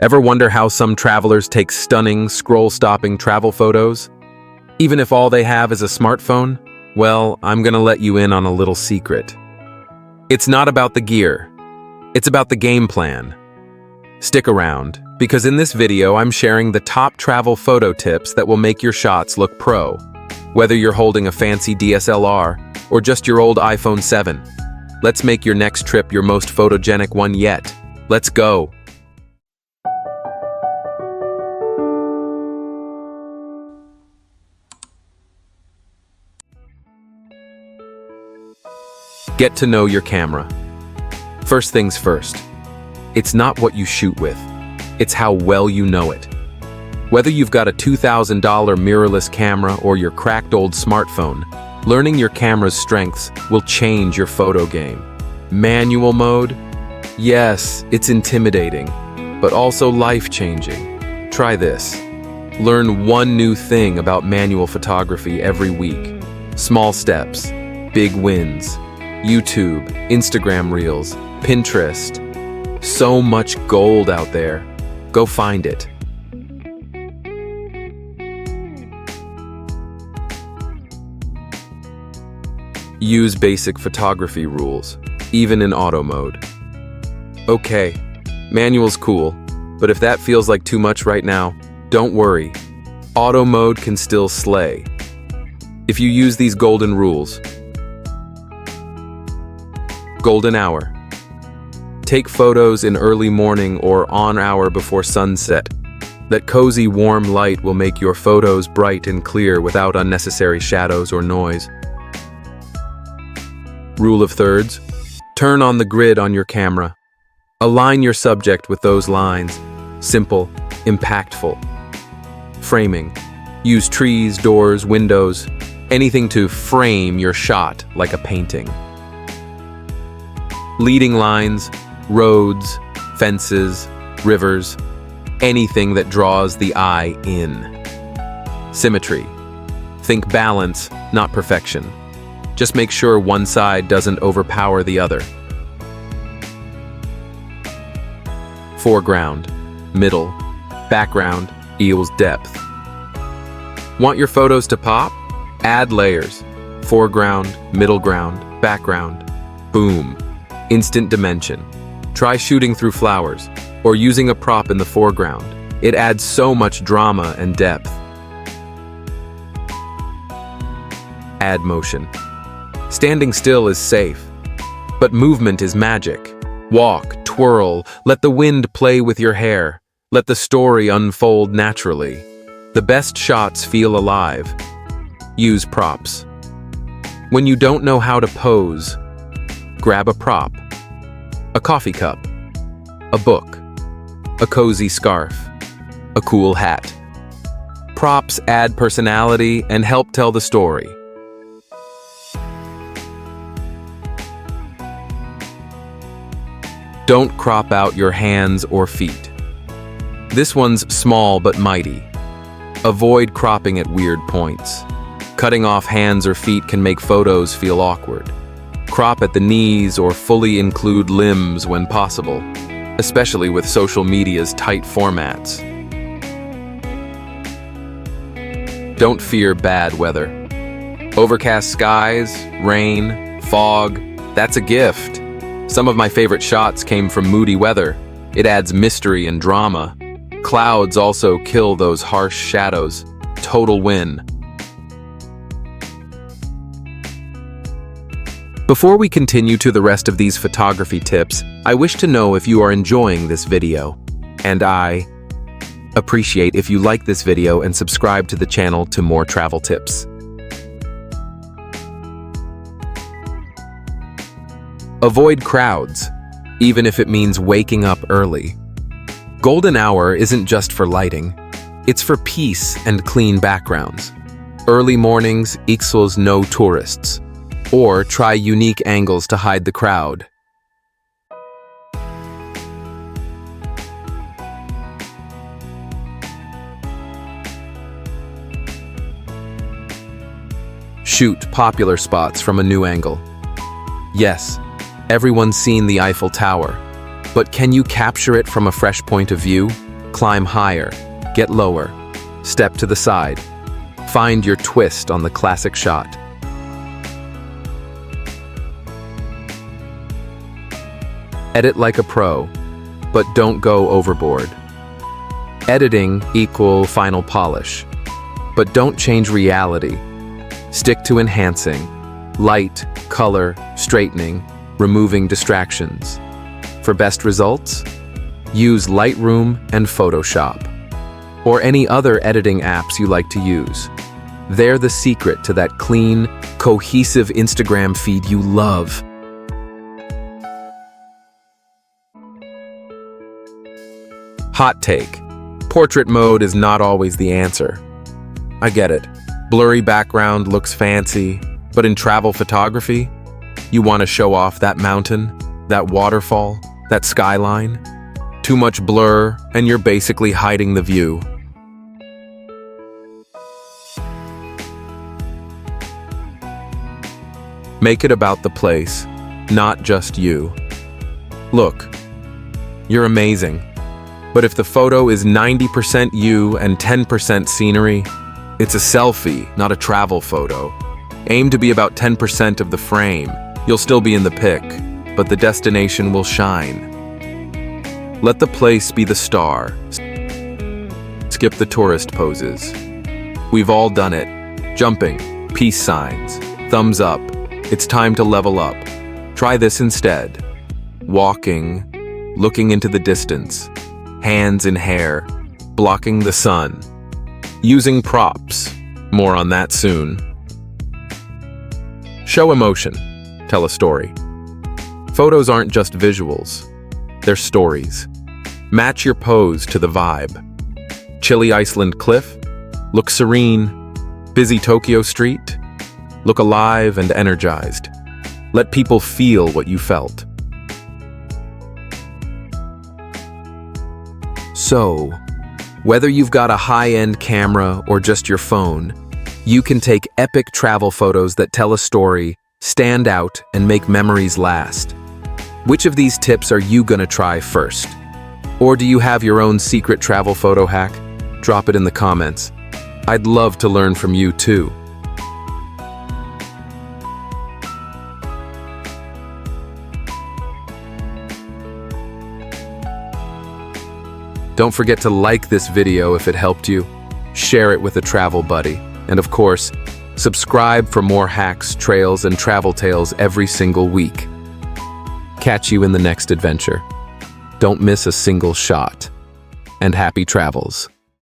Ever wonder how some travelers take stunning, scroll-stopping travel photos? Even if all they have is a smartphone? Well, I'm gonna let you in on a little secret. It's not about the gear. It's about the game plan. Stick around, because in this video I'm sharing the top travel photo tips that will make your shots look pro. Whether you're holding a fancy DSLR or just your old iPhone 7, let's make your next trip your most photogenic one yet. Let's go! Get to know your camera. First things first, it's not what you shoot with, it's how well you know it. Whether you've got a $2,000 mirrorless camera or your cracked old smartphone, learning your camera's strengths will change your photo game. Manual mode? Yes, it's intimidating, but also life-changing. Try this. Learn one new thing about manual photography every week. Small steps, big wins. YouTube, Instagram Reels, Pinterest. So much gold out there. Go find it. Use basic photography rules, even in auto mode. Okay, manual's cool, but if that feels like too much right now, don't worry. Auto mode can still slay. If you use these golden rules. Golden hour. Take photos in early morning or on hour before sunset. That cozy, warm light will make your photos bright and clear without unnecessary shadows or noise. Rule of thirds. Turn on the grid on your camera. Align your subject with those lines. Simple, impactful. Framing. Use trees, doors, windows, anything to frame your shot like a painting. Leading lines, roads, fences, rivers, anything that draws the eye in. Symmetry. Think balance, not perfection. Just make sure one side doesn't overpower the other. Foreground, middle, background equals depth. Want your photos to pop? Add layers. Foreground, middle ground, background. Boom. Instant dimension. Try shooting through flowers or using a prop in the foreground. It adds so much drama and depth. Add motion. Standing still is safe, but movement is magic. Walk, twirl, let the wind play with your hair. Let the story unfold naturally. The best shots feel alive. Use props. When you don't know how to pose, grab a prop, a coffee cup, a book, a cozy scarf, a cool hat. Props add personality and help tell the story. Don't crop out your hands or feet. This one's small but mighty. Avoid cropping at weird points. Cutting off hands or feet can make photos feel awkward. Crop at the knees or fully include limbs when possible, especially with social media's tight formats. Don't fear bad weather. Overcast skies, rain, fog, that's a gift. Some of my favorite shots came from moody weather. It adds mystery and drama. Clouds also kill those harsh shadows. Total win. Before we continue to the rest of these photography tips, I wish to know if you are enjoying this video. And I appreciate if you like this video and subscribe to the channel to more travel tips. Avoid crowds, even if it means waking up early. Golden hour isn't just for lighting, it's for peace and clean backgrounds. Early mornings equals no tourists. Or try unique angles to hide the crowd. Shoot popular spots from a new angle. Yes, everyone's seen the Eiffel Tower, but can you capture it from a fresh point of view? Climb higher, get lower, step to the side. Find your twist on the classic shot. Edit like a pro, but don't go overboard. Editing equal final polish, but don't change reality. Stick to enhancing, light, color, straightening, removing distractions. For best results, use Lightroom and Photoshop, or any other editing apps you like to use. They're the secret to that clean, cohesive Instagram feed you love. Hot take. Portrait mode is not always the answer. I get it. Blurry background looks fancy, but in travel photography, you want to show off that mountain, that waterfall, that skyline. Too much blur, and you're basically hiding the view. Make it about the place, not just you. Look, you're amazing. But if the photo is 90% you and 10% scenery, it's a selfie, not a travel photo. Aim to be about 10% of the frame. You'll still be in the pic, but the destination will shine. Let the place be the star. Skip the tourist poses. We've all done it. Jumping, peace signs, thumbs up. It's time to level up. Try this instead. Walking, looking into the distance, hands in hair, blocking the sun. Using props. More on that soon. Show emotion. Tell a story. Photos aren't just visuals. They're stories. Match your pose to the vibe. Chilly Iceland cliff? Look serene. Busy Tokyo street? Look alive and energized. Let people feel what you felt. So, whether you've got a high-end camera or just your phone, you can take epic travel photos that tell a story, stand out, and make memories last. Which of these tips are you gonna try first? Or do you have your own secret travel photo hack? Drop it in the comments. I'd love to learn from you too. Don't forget to like this video if it helped you, share it with a travel buddy, and of course, subscribe for more hacks, trails, and travel tales every single week. Catch you in the next adventure. Don't miss a single shot. And happy travels.